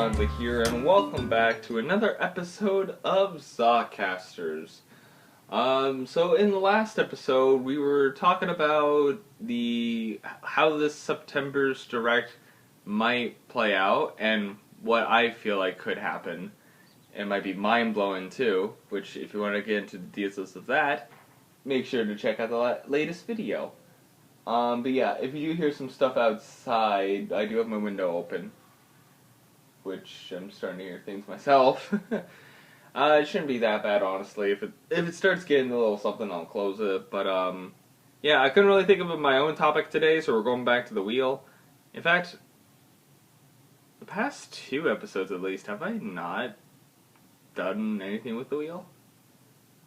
Gonza here, and welcome back to another episode of Zawcasters. So in the last episode, we were talking about how this September's Direct might play out, and what I feel like could happen. It might be mind-blowing too, which if you want to get into the details of that, make sure to check out the latest video. But yeah, if you do hear some stuff outside, I do have my window open, which I'm starting to hear things myself. It shouldn't be that bad, honestly. If it starts getting a little something, I'll close it. But yeah, I couldn't really think of my own topic today, so we're going back to the wheel. In fact, the past 2 episodes at least, have I not done anything with the wheel?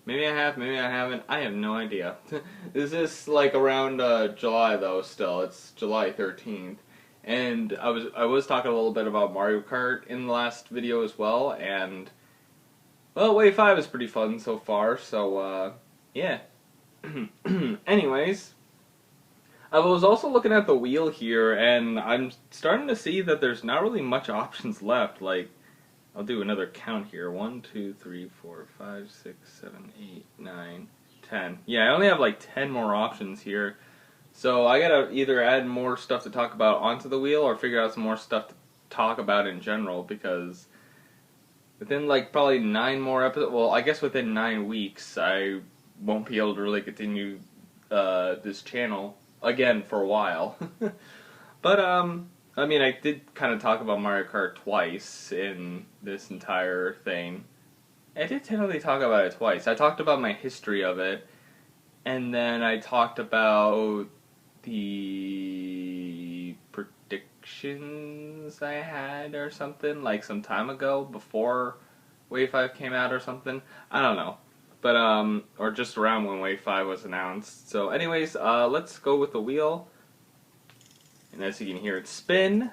Maybe I have, maybe I haven't. I have no idea. This is like around July though. Still, it's July 13th, and I was talking a little bit about Mario Kart in the last video as well. And well, Wave 5 is pretty fun so far. So yeah. Anyways, I was also looking at the wheel here, and I'm starting to see that there's not really much options left. Like, I'll do another count here. 1, 2, 3, 4, 5, 6, 7, 8, 9, 10. Yeah, I only have like 10 more options here. So I gotta either add more stuff to talk about onto the wheel or figure out some more stuff to talk about in general, because within like probably 9 more episodes, well, I guess within 9 weeks, I won't be able to really continue this channel again for a while. But I mean, I did kind of talk about Mario Kart twice in this entire thing. I did technically talk about it twice. I talked about my history of it, and then I talked about the predictions I had or something, like some time ago, before Wave 5 came out or something. I don't know. But, or just around when Wave 5 was announced. So anyways, let's go with the wheel. And as you can hear it spin,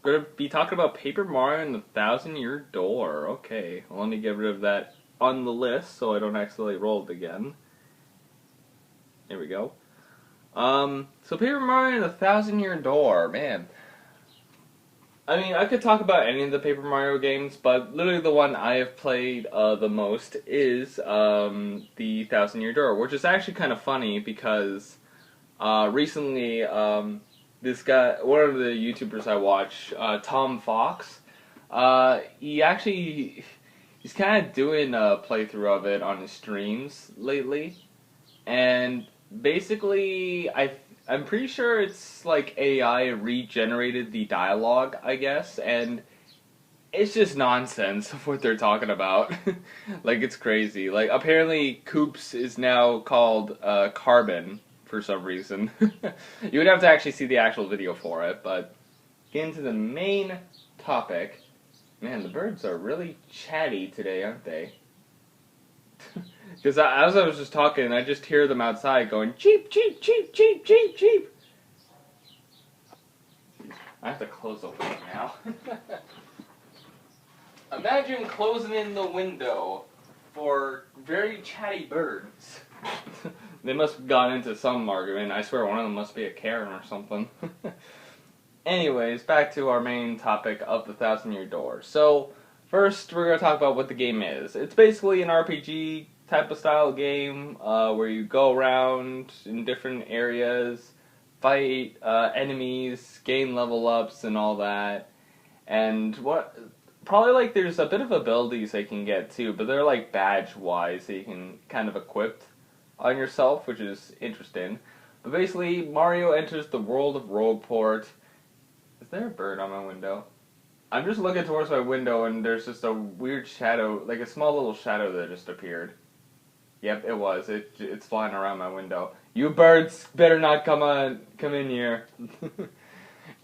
we're going to be talking about Paper Mario and the Thousand-Year Door. Okay, well, let me get rid of that on the list so I don't accidentally roll it again. There we go. So Paper Mario and the Thousand-Year Door, man. I mean, I could talk about any of the Paper Mario games, but literally the one I have played the most is the Thousand-Year Door, which is actually kind of funny because recently, this guy, one of the YouTubers I watch, Tom Fox, he's kind of doing a playthrough of it on his streams lately, and basically, I'm pretty sure it's like AI regenerated the dialogue, I guess, and it's just nonsense of what they're talking about. Like, it's crazy. Like, apparently, Koops is now called Carbon for some reason. You would have to actually see the actual video for it, but getting to the main topic. Man, the birds are really chatty today, aren't they? Because as I was just talking, I just hear them outside going, cheep, cheep, cheep, cheep, cheep, cheep. I have to close the window now. Imagine closing in the window for very chatty birds. They must have gone into some argument. I swear one of them must be a Karen or something. Anyways, back to our main topic of the Thousand-Year Door. So, first we're going to talk about what the game is. It's basically an RPG type of style game where you go around in different areas, fight enemies, gain level ups and all that. And probably like there's a bit of abilities they can get too, but they're like badge wise that you can kind of equip on yourself, which is interesting. But basically, Mario enters the world of Rogueport. Is there a bird on my window? I'm just looking towards my window and there's just a weird shadow, like a small little shadow that just appeared. Yep, it was. It's flying around my window. You birds better not come in here.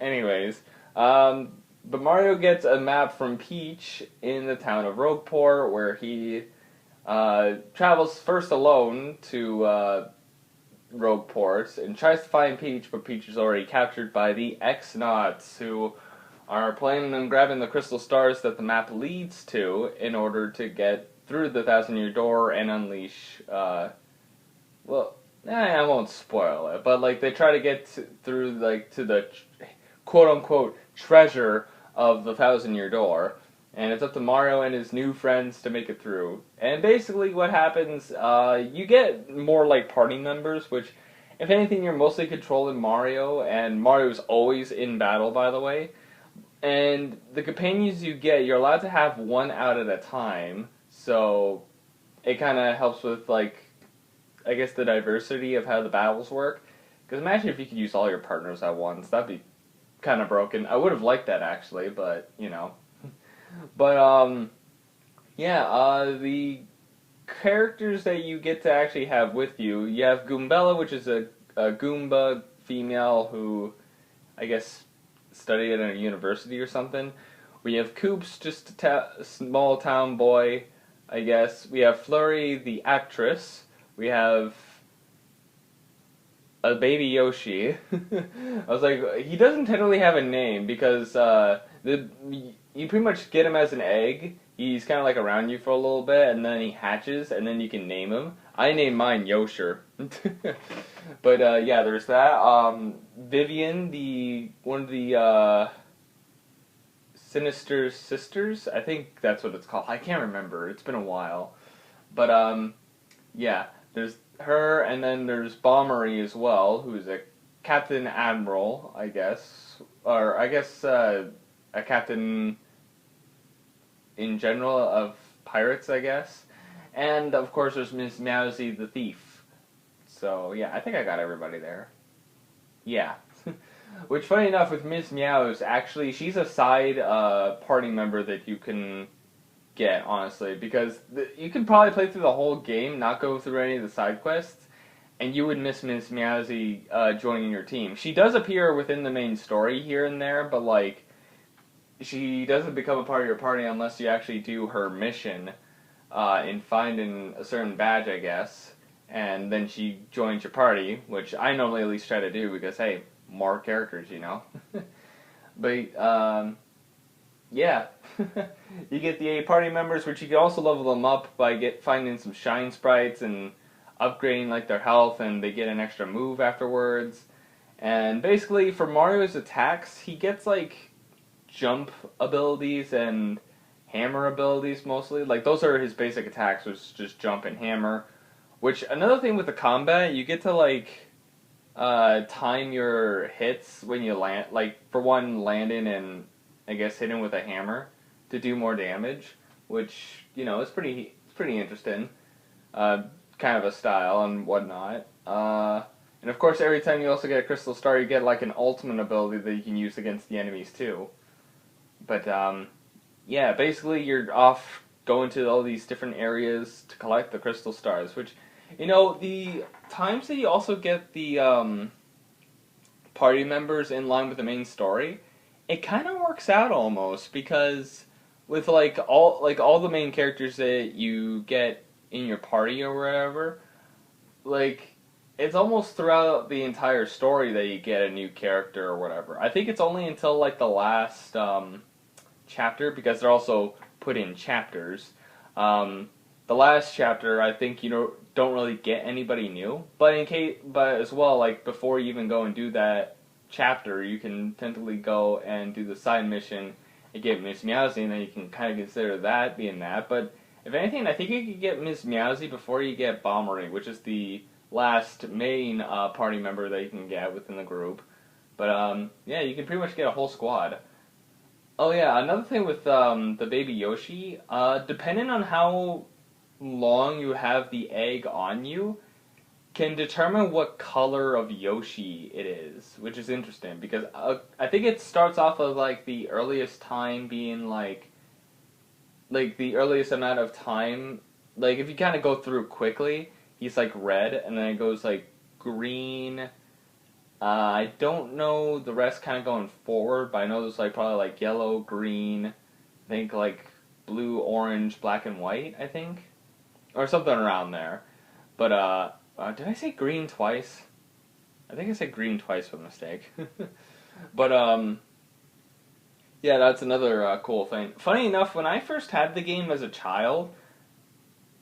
Anyways, but Mario gets a map from Peach in the town of Rogueport, where he travels first alone to Rogueport and tries to find Peach, but Peach is already captured by the X-Nauts, who are planning on grabbing the crystal stars that the map leads to in order to get through the Thousand-Year Door and unleash, well, I won't spoil it, but like they try to get through like to the quote-unquote treasure of the Thousand Year Door, and it's up to Mario and his new friends to make it through. And basically, what happens, you get more like party members, which, if anything, you're mostly controlling Mario, and Mario's always in battle, by the way. And the companions you get, you're allowed to have one out at a time, so it kind of helps with, like, I guess the diversity of how the battles work. Because imagine if you could use all your partners at once, that'd be kind of broken. I would have liked that, actually, but, you know. But, yeah, the characters that you get to actually have with you, you have Goombella, which is a Goomba female who, I guess, studied at a university or something. We have Koops, just a small town boy, I guess. We have Flurry, the actress. We have a baby Yoshi. I was like, he doesn't technically have a name because you pretty much get him as an egg. He's kind of like around you for a little bit, and then he hatches, and then you can name him. I named mine Yosher. But yeah, there's that. Vivian, one of the Sinister Sisters. I think that's what it's called. I can't remember. It's been a while. But yeah, there's her, and then there's Bombery as well, who's a Captain Admiral, I guess, or I guess a captain in general of pirates, I guess. And of course, there's Miss Meowsy the thief. So yeah, I think I got everybody there. Yeah. Which, funny enough, with Miss Meows, actually, she's a side party member that you can get, honestly, because you can probably play through the whole game, not go through any of the side quests, and you would miss Miss Meowsy joining your team. She does appear within the main story here and there, but, like, she doesn't become a part of your party unless you actually do her mission in finding a certain badge, I guess, and then she joins your party, which I normally at least try to do because, hey, more characters, you know? But, yeah. You get the 8 party members, which you can also level them up by finding some shine sprites and upgrading, like, their health, and they get an extra move afterwards. And basically, for Mario's attacks, he gets, like, jump abilities and hammer abilities, mostly. Like, those are his basic attacks, which is just jump and hammer. Which, another thing with the combat, you get to, like, time your hits when you land, like, for one, landing and, I guess, hitting with a hammer to do more damage, which, you know, is pretty interesting. Kind of a style and whatnot. And of course, every time you also get a Crystal Star, you get, like, an ultimate ability that you can use against the enemies, too. But, yeah, basically, you're off going to all these different areas to collect the Crystal Stars, which, you know, the times that you also get the, party members in line with the main story, it kind of works out almost, because with, like, all the main characters that you get in your party or whatever, like, it's almost throughout the entire story that you get a new character or whatever. I think it's only until, like, the last, chapter, because they're also put in chapters. The last chapter, I think you don't really get anybody new, but as well, like, before you even go and do that chapter, you can tentatively go and do the side mission and get Miss Meowsy, and then you can kind of consider that being that. But if anything, I think you could get Miss Meowsy before you get Bombery, which is the last main party member that you can get within the group. But yeah, you can pretty much get a whole squad. Oh yeah, another thing with the baby Yoshi, depending on how long you have the egg on you, can determine what color of Yoshi it is, which is interesting, because I think it starts off of, like, the earliest time being, like the earliest amount of time, like, if you kind of go through quickly, he's, like, red, and then it goes, like, green. I don't know the rest kind of going forward, but I know there's, like, probably, like, yellow, green, I think, like, blue, orange, black, and white, I think, or something around there. But, did I say green twice? I think I said green twice by mistake. But, yeah, that's another cool thing. Funny enough, when I first had the game as a child,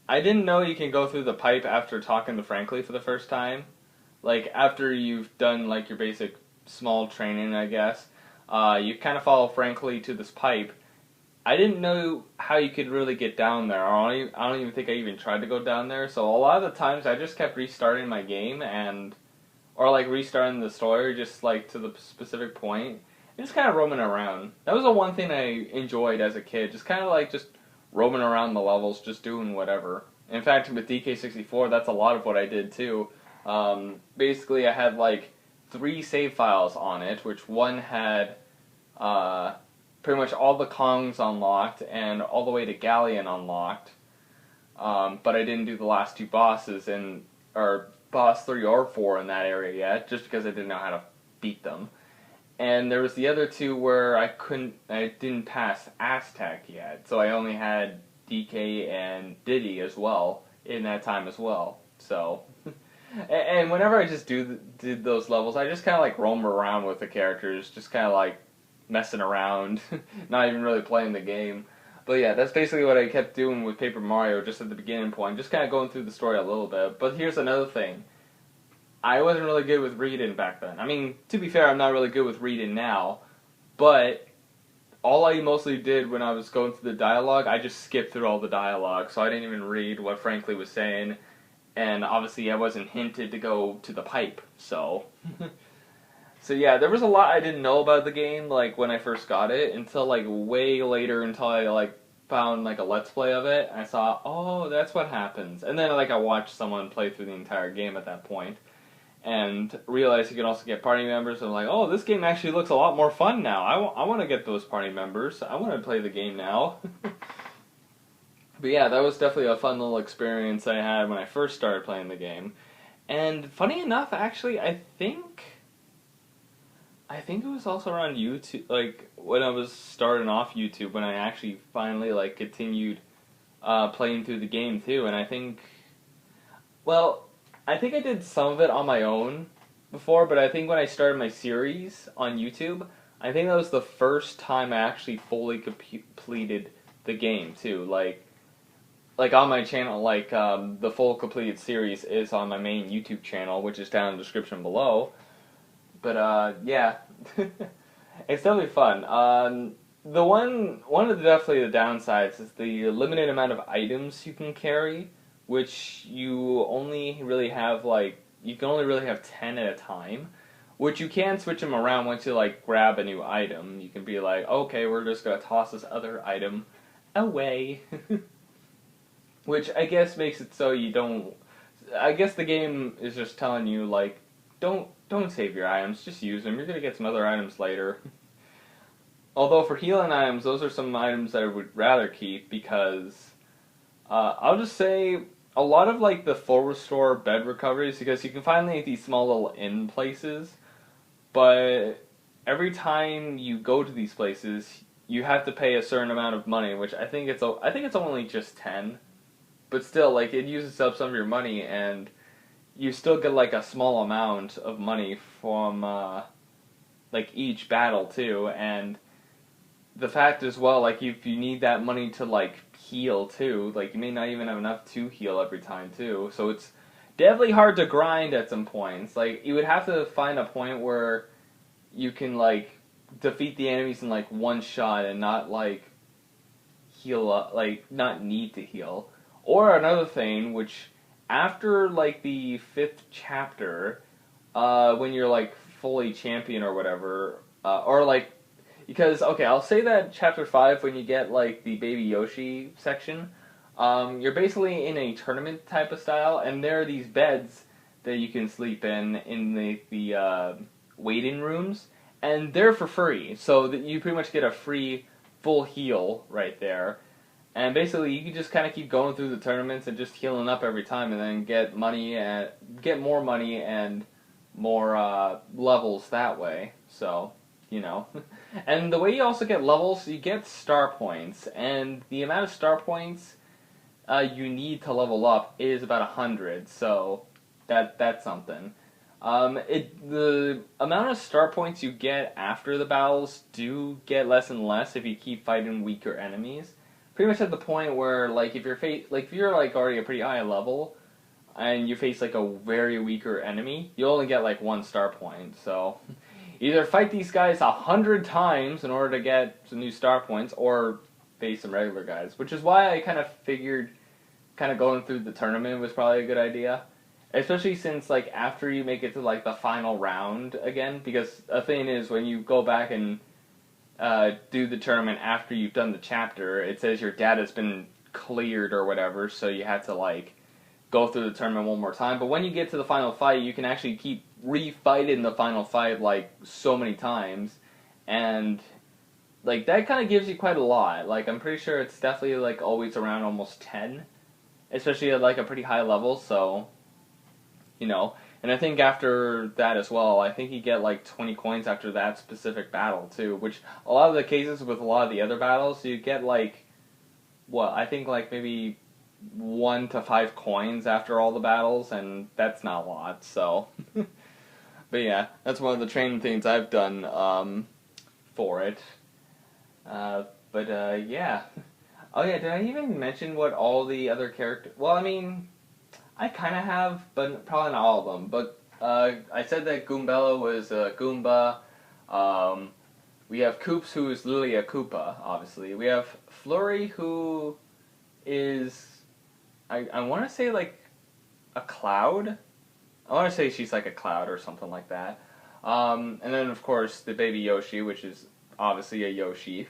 I didn't know you can go through the pipe after talking to Frankly for the first time. Like, after you've done, like, your basic small training, I guess. You kind of follow Frankly to this pipe. I didn't know how you could really get down there. I don't even think I even tried to go down there. So a lot of the times I just kept restarting my game or like restarting the story just like to the specific point and just kind of roaming around. That was the one thing I enjoyed as a kid. Just kind of like just roaming around the levels, just doing whatever. In fact, with DK64, that's a lot of what I did too. Basically, I had like 3 save files on it, which one had pretty much all the Kongs unlocked and all the way to Galleon unlocked. But I didn't do the last 2 bosses or boss 3 or 4 in that area yet, just because I didn't know how to beat them. And there was the other 2 where I didn't pass Aztec yet, so I only had DK and Diddy as well in that time as well. So, and whenever I just did those levels, I just kind of like roam around with the characters, just kind of like messing around, not even really playing the game. But yeah, that's basically what I kept doing with Paper Mario just at the beginning point, just kind of going through the story a little bit. But here's another thing. I wasn't really good with reading back then. I mean, to be fair, I'm not really good with reading now, but all I mostly did when I was going through the dialogue, I just skipped through all the dialogue, so I didn't even read what Frankly was saying, and obviously I wasn't hinted to go to the pipe, so... So yeah, there was a lot I didn't know about the game, like, when I first got it, until, like, way later, until I, like, found, like, a Let's Play of it, and I saw, oh, that's what happens. And then, like, I watched someone play through the entire game at that point, and realized you can also get party members, and I'm like, oh, this game actually looks a lot more fun now. I want to get those party members. I want to play the game now. But yeah, that was definitely a fun little experience I had when I first started playing the game. And funny enough, actually, I think it was also around YouTube, like, when I was starting off YouTube, when I actually finally, like, continued playing through the game, too, and I think I did some of it on my own before, but I think when I started my series on YouTube, I think that was the first time I actually fully completed the game, too, like on my channel, like, the full completed series is on my main YouTube channel, which is down in the description below. But, yeah, it's definitely fun. One of definitely the downsides is the limited amount of items you can carry, which you only really have, like, you can only really have 10 at a time, which you can switch them around once you, like, grab a new item. You can be like, okay, we're just gonna toss this other item away. Which I guess makes it so you don't, I guess the game is just telling you, like, don't save your items, just use them. You're going to get some other items later. Although for healing items, those are some items that I would rather keep because I'll just say a lot of like the full restore bed recoveries, because you can find these small little inn places, but every time you go to these places, you have to pay a certain amount of money, which I think it's only just 10, but still, like, it uses up some of your money, and you still get, like, a small amount of money from, like, each battle, too, and the fact as well, like, if you need that money to, like, heal, too, like, you may not even have enough to heal every time, too, so it's definitely hard to grind at some points. Like, you would have to find a point where you can, like, defeat the enemies in, like, one shot and not, like, heal up, like, not need to heal. Or another thing, which after, like, the 5th chapter, when you're, like, fully champion or whatever, or, like, because, okay, I'll say that chapter 5, when you get, like, the Baby Yoshi section, you're basically in a tournament type of style, and there are these beds that you can sleep in the waiting rooms, and they're for free, so that you pretty much get a free full heal right there. And basically, you can just kind of keep going through the tournaments and just healing up every time, and then get more money and more levels that way. So, you know. And the way you also get levels, you get star points, and the amount of star points you need to level up is about 100. So that's something. The amount of star points you get after the battles do get less and less if you keep fighting weaker enemies. Pretty much at the point where, like, if you're like already a pretty high level, and you face like a very weaker enemy, you only get like 1 star point. So, either fight these guys 100 times in order to get some new star points, or face some regular guys. Which is why I kind of figured kind of going through the tournament was probably a good idea. Especially since, like, after you make it to, like, the final round again, because the thing is, when you go back and do the tournament after you've done the chapter, it says your data's been cleared or whatever, so you have to, like, go through the tournament one more time. But when you get to the final fight, you can actually keep refighting the final fight, like, so many times, and, like, that kind of gives you quite a lot. Like, I'm pretty sure it's definitely, like, always around almost 10, especially at, like, a pretty high level, so... You know, and I think after that as well, I think you get like 20 coins after that specific battle too, which a lot of the cases with a lot of the other battles, you get like, what, I think like maybe 1 to 5 coins after all the battles, and that's not a lot, so. But yeah, that's one of the training things I've done for it. Yeah. Oh yeah, did I even mention what all the other characters... Well, I mean... I kind of have, but probably not all of them. But I said that Goombella was a Goomba. We have Koops, who is literally a Koopa, obviously. We have Flurry, who is... I want to say, like, a cloud? I want to say she's like a cloud or something like that. And then, of course, the baby Yoshi, which is obviously a Yoshi.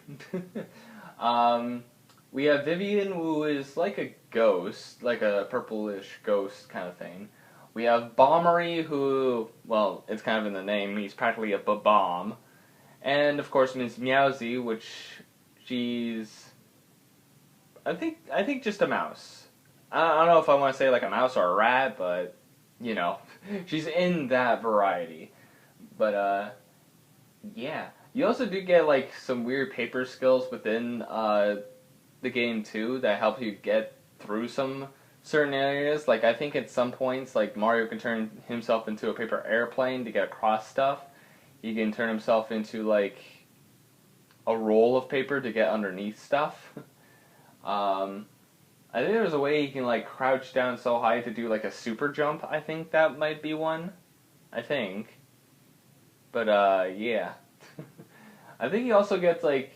We have Vivian, who is like a ghost, like a purplish ghost kind of thing. We have Bombery, who, well, it's kind of in the name, he's practically a bomb. And, of course, Ms. Meowsy, which she's... I think just a mouse. I don't know if I want to say like a mouse or a rat, but, you know, she's in that variety. But, yeah. You also do get, like, some weird paper skills within, the game too that help you get through some certain areas. Like, I think at some points, like, Mario can turn himself into a paper airplane to get across stuff. He can turn himself into, like, a roll of paper to get underneath stuff. I think there's a way you can, like, crouch down so high to do, like, a super jump. I think that might be one. I think. But, yeah. I think he also gets, like,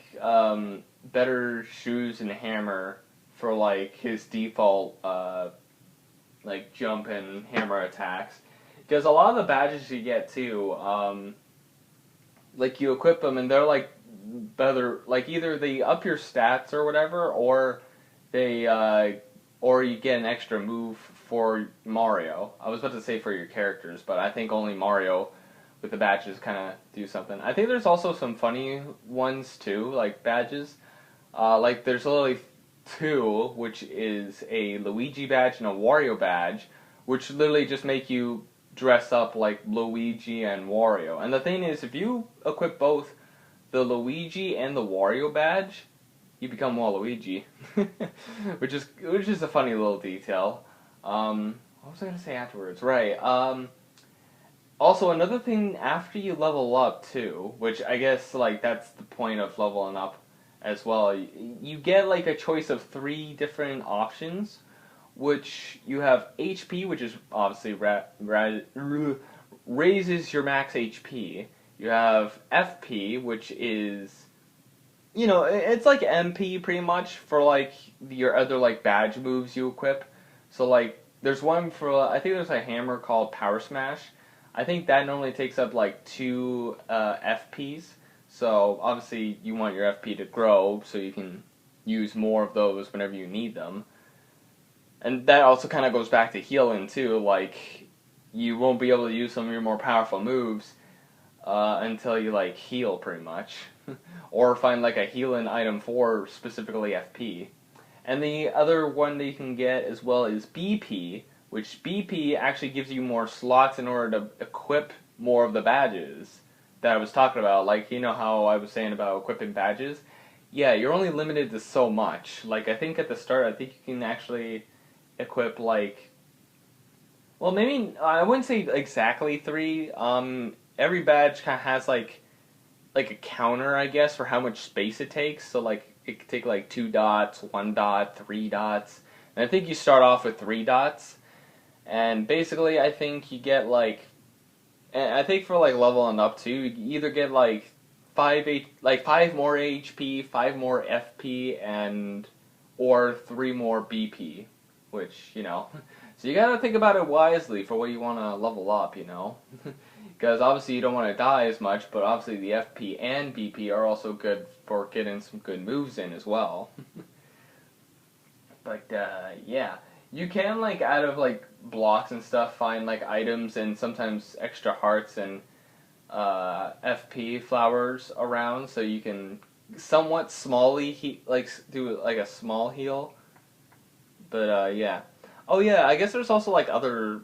better shoes and hammer for, like, his default, like, jump and hammer attacks. Because a lot of the badges you get, too, like, you equip them and they're, like, better, like, either they up your stats or whatever, or they, or you get an extra move for Mario. I was about to say for your characters, but I think only Mario with the badges kind of do something. I think there's also some funny ones, too, like, badges. Like, there's literally 2, which is a Luigi badge and a Wario badge, which literally just make you dress up like Luigi and Wario. And the thing is, if you equip both the Luigi and the Wario badge, you become Waluigi. which is a funny little detail. What was I going to say afterwards? Right, also, another thing, after you level up, too, which I guess, like, that's the point of leveling up as well, you get, like, a choice of 3 different options, which you have HP, which is obviously raises your max HP. You have FP, which is, you know, it's like MP pretty much for, like, your other, like, badge moves you equip. So, like, there's one for, I think there's a hammer called Power Smash. I think that normally takes up, like, 2 FPs. So, obviously, you want your FP to grow so you can use more of those whenever you need them. And that also kind of goes back to healing, too. Like, you won't be able to use some of your more powerful moves until you, like, heal, pretty much. Or find, like, a healing item for specifically FP. And the other one that you can get as well is BP, which BP actually gives you more slots in order to equip more of the badges that I was talking about. Like, you know how I was saying about equipping badges? Yeah, you're only limited to so much. Like, I think at the start, I think you can actually equip, like... Well, maybe, I wouldn't say exactly 3. Every badge kind of has, like a counter, I guess, for how much space it takes. So, like, it could take, like, 2 dots, 1 dot, 3 dots. And I think you start off with 3 dots. And basically, I think you get, like, And I think for like leveling up too, you either get like five more HP, 5 more FP, and or 3 more BP, which So you gotta think about it wisely for what you want to level up, because obviously you don't want to die as much, but obviously the FP and BP are also good for getting some good moves in as well. But yeah, you can like out of like blocks and stuff find like items and sometimes extra hearts and FP flowers around, so you can somewhat smally do like a small heal. But yeah. Oh yeah, I guess there's also like other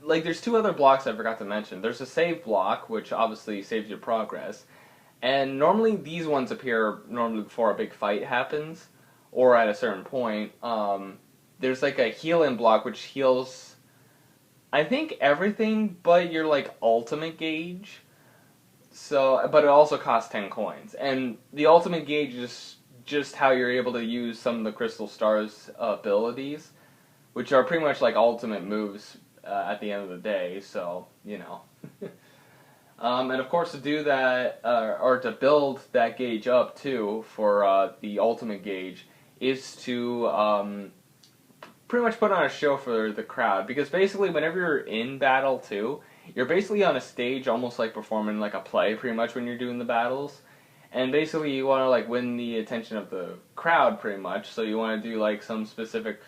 there's 2 other blocks I forgot to mention. There's a save block, which obviously saves your progress. And normally these ones appear normally before a big fight happens, or at a certain point. There's like a heal-in block which heals, I think, everything but your like ultimate gauge. So, but it also costs 10 coins, and the ultimate gauge is just how you're able to use some of the Crystal Stars abilities, which are pretty much like ultimate moves at the end of the day. So and of course, to do that, or to build that gauge up too for the ultimate gauge, is to pretty much put on a show for the crowd. Because basically, whenever you're in battle too, you're basically on a stage, almost like performing like a play, pretty much when you're doing the battles. And basically, you want to like win the attention of the crowd, pretty much. So you want to do like some specific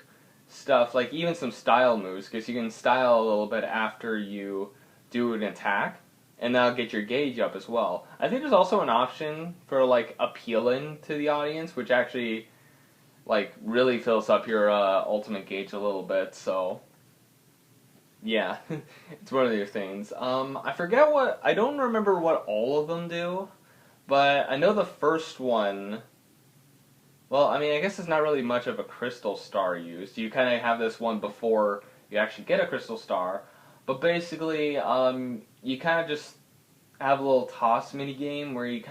stuff, like even some style moves, because you can style a little bit after you do an attack, and that'll get your gauge up as well. I think there's also an option for like appealing to the audience, which actually like really fills up your ultimate gauge a little bit. So yeah, it's one of your things. I don't remember what all of them do, but I know the first one. Well, I mean, I guess it's not really much of a crystal star used. You kind of have this one before you actually get a crystal star, but basically, you kind of just have a little toss mini game where you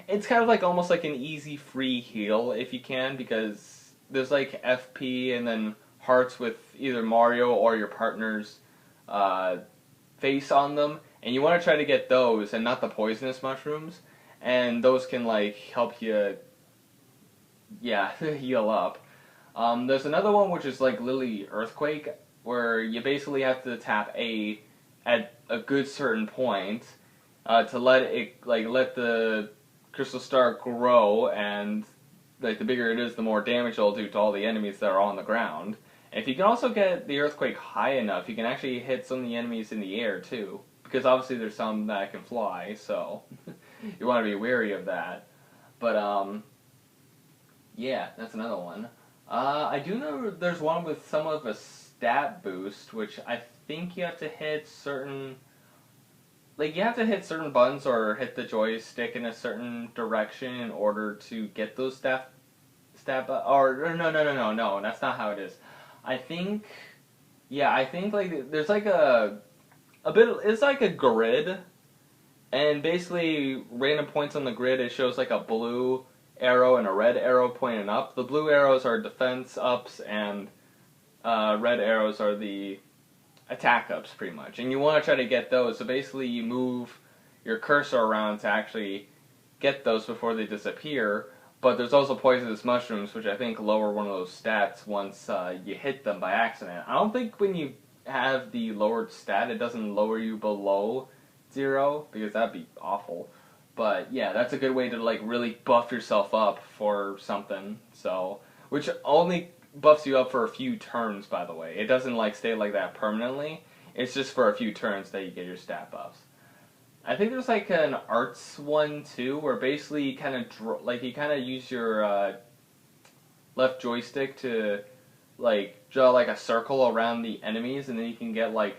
it's kind of like almost like an easy free heal if you can, because there's like FP and then hearts with either Mario or your partner's uh, face on them, and you want to try to get those and not the poisonous mushrooms, and those can like help you, yeah, heal up. There's another one which is like Lily Earthquake, where you basically have to tap A at a good certain point to let the crystal star grow, and like the bigger it is, the more damage it'll do to all the enemies that are on the ground. And if you can also get the earthquake high enough, you can actually hit some of the enemies in the air too, because obviously there's some that can fly, so you want to be wary of that. But yeah, that's another one. I do know there's one with some of a stat boost, which I think you have to hit certain, you have to hit certain buttons or hit the joystick in a certain direction in order to get those or no, that's not how it is. I think, yeah, I think like there's like it's like a grid, and basically random points on the grid, it shows like a blue arrow and a red arrow pointing up. The blue arrows are defense ups, and red arrows are the attack ups, pretty much. And you want to try to get those. So basically, you move your cursor around to actually get those before they disappear. But there's also poisonous mushrooms, which I think lower one of those stats once you hit them by accident. I don't think when you have the lowered stat, it doesn't lower you below 0, because that'd be awful. But yeah, that's a good way to like really buff yourself up for something. So, which only buffs you up for a few turns, by the way. It doesn't like stay like that permanently. It's just for a few turns that you get your stat buffs. I think there's like an arts one too, where basically you kind of use your left joystick to like draw like a circle around the enemies, and then you can get like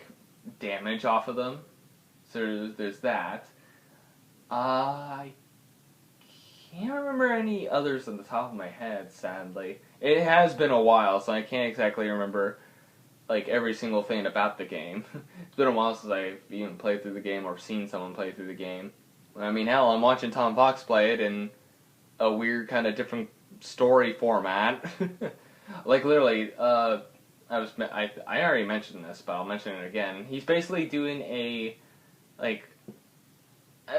damage off of them. So there's that. I can't remember any others on the top of my head, sadly. It has been a while, so I can't exactly remember like every single thing about the game. It's been a while since I've even played through the game or seen someone play through the game. I mean, hell, I'm watching Tom Fox play it in a weird kind of different story format. Like literally, I already mentioned this, but I'll mention it again. He's basically doing a like,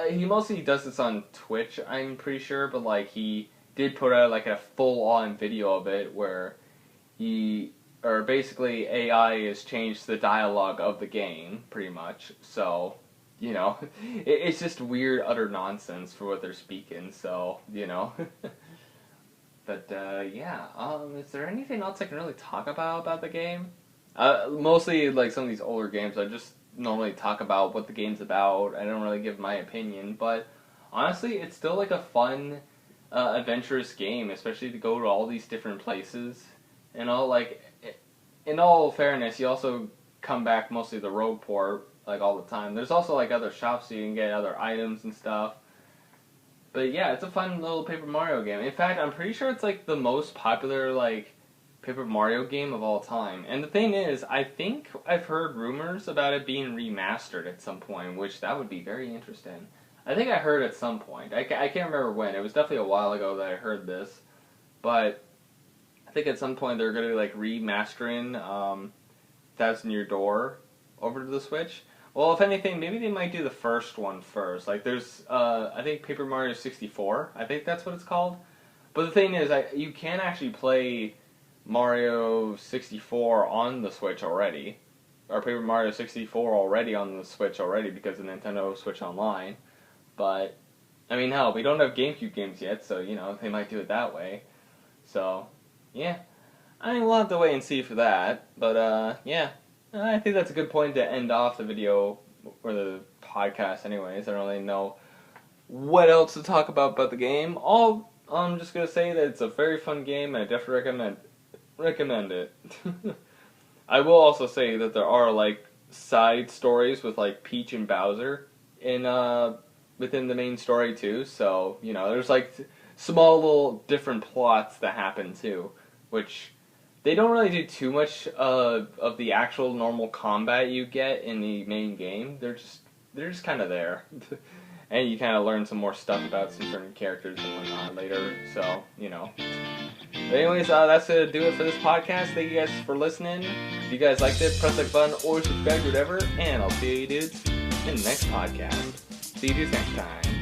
he mostly does this on Twitch, I'm pretty sure, but, like, he did put out, like, a full-on video of it where basically AI has changed the dialogue of the game, pretty much, so, you know, it's just weird, utter nonsense for what they're speaking, so, you know. But, yeah, is there anything else I can really talk about the game? Mostly, like, some of these older games, I just normally talk about what the game's about. I don't really give my opinion, but honestly, it's still, like, a fun, adventurous game, especially to go to all these different places. And all, like, in all fairness, you also come back mostly to the road port, like, all the time. There's also, like, other shops so you can get other items and stuff. But yeah, it's a fun little Paper Mario game. In fact, I'm pretty sure it's like the most popular like Paper Mario game of all time. And the thing is, I think I've heard rumors about it being remastered at some point, which that would be very interesting. I think I heard at some point. I can't remember when. It was definitely a while ago that I heard this. But I think at some point they're going to like remastering Thousand Year Door over to the Switch. Well, if anything, maybe they might do the first one first. Like, there's, I think Paper Mario 64. I think that's what it's called. But the thing is, you can actually play Mario 64 on the Switch already. Or Paper Mario 64 already on the Switch already because of Nintendo Switch Online. But, I mean, hell, we don't have GameCube games yet, so, you know, they might do it that way. So, yeah. I mean, we'll have to wait and see for that. But, yeah. I think that's a good point to end off the video, or the podcast anyways. I don't really know what else to talk about the game. I'm just going to say that it's a very fun game, and I definitely recommend it. I will also say that there are, like, side stories with, like, Peach and Bowser within the main story, too. So, you know, there's, like, small little different plots that happen, too, which they don't really do too much of the actual normal combat you get in the main game. They're just kind of there, and you kind of learn some more stuff about some certain characters and whatnot later. So you know. But anyways, that's gonna do it for this podcast. Thank you guys for listening. If you guys liked it, press that button or subscribe, whatever, and I'll see you dudes in the next podcast. See you dudes next time.